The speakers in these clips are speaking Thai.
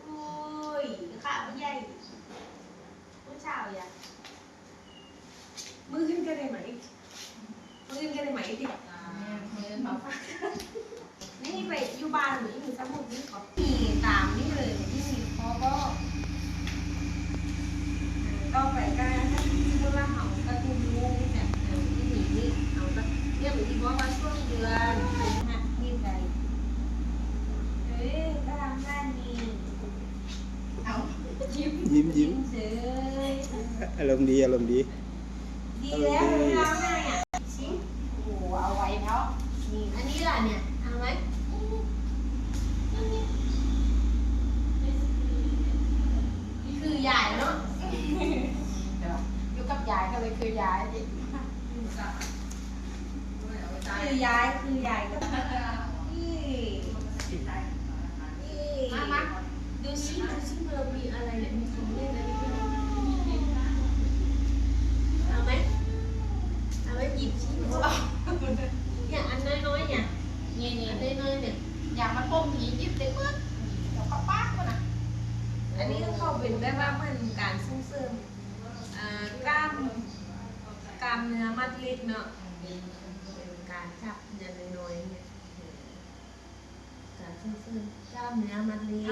โอ้ยข้าวใหญ่ผู้ชายอ่ะมือขึ้นกันได้ไหมมือขึ้นกันได้ไหมดิมือมาพักนี่ไปอยู่บ้านหรืออยู่สมุทรนี่เขามีตามนี่เลยที่มีเขาก็ไปก็ถ้าที่ว่าเขาก็ดูลูกแบบที่หนีนี่เขาก็เรียกเหมือนที่บอกว่าช่วงเดือนหักที่ใดเฮ้ยก็ทำได้นี่เอายิ้มเฉยอารมณ์ดีอารมณ์ดีดีแล้วเราไงอ่ะชิโอ้เอาไว้เนาะนี่อันนี้ล่ะเนี่ยเอาไหมคือยายเนาะอยู่กับยายก็เลยคือยายดิคือยายก็นี่ดูซิเรามีอะไรเนี่ยมีของเล่นอะไรด้วยเอาไหมหยิบชิ้นเนี่ยอันน้อยๆเนี่ยอันน้อยๆเนี่ยอยากมาต้มผียิบได้มั้ยเดี๋ยวป้าก็นะอันนี้เขาเป็นแบบว่ามันการส่งเสริมกล้ามเนื้อมัดเล็กเนาะการจับเนื้อน้อยๆเนี่ยการส่งเสริมกล้ามเนื้อมัดเล็ก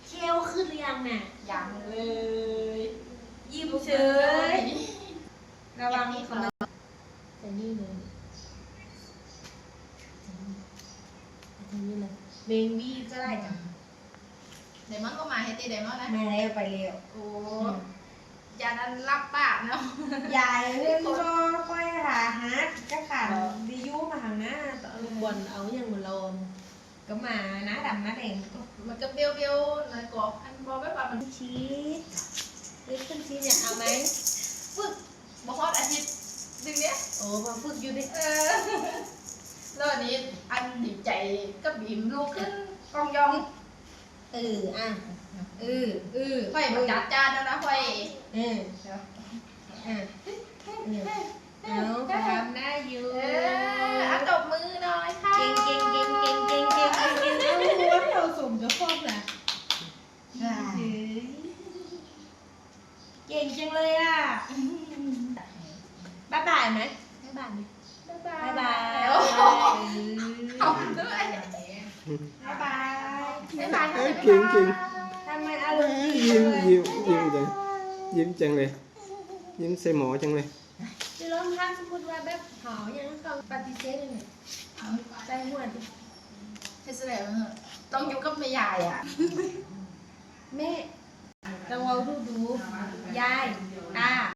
เคี้ยวขึ้นหรือยังเนี่ยยังเลย ยิ้มเฉยระวังเขาแต่นี่เลยเบงบี้จะได้จังเดี๋ยวมันก็มาให้ตีเดี๋ยวมันนะมาแล้วไปเร็วโอ้ยานั้นรับปากเนาะยายเรื่องก็ค่อยหาฮัทก็ขาดดิยูมาทางหน้าตอนบนเอาอย่างมันลมก็มาน้าดำน้าแดงก็มันก็เบี้ยวๆนะกรอบอันบอไม่ว่ามันชี้ขึ้นชี้เนี่ยเอาไหมฝึกบ่ฮอดอาทิตย์ดึงเนี้ยโอ้มาฝึกอยู่ดิแล้วอันนี้อันดีใจก็บีมลูกขึ้นกองยองอ่ะค่อยมาจัดจานแล้วนะค่อยเอาทำได้อยู่ตบมือหน่อยค่ะเก่งเอาเราส่งจะครอบนะเก่งจังเลยอ่ะบ๊ายบายไหมบ๊ายบายขอบคุณด้วยบ๊ายบายเก่งทำไมอารมณ์ดียิ้มจังเลยยิ้มใส่หมอจังเลยจะร้องท่าสมมติว่าแบบหอยังต้องปฏิเสธเลยเนี่ยใจหัวดิให้แสดงว่าต้องอยู่กับแม่ยายอ่ะแม่ต้องเอาดูยายตา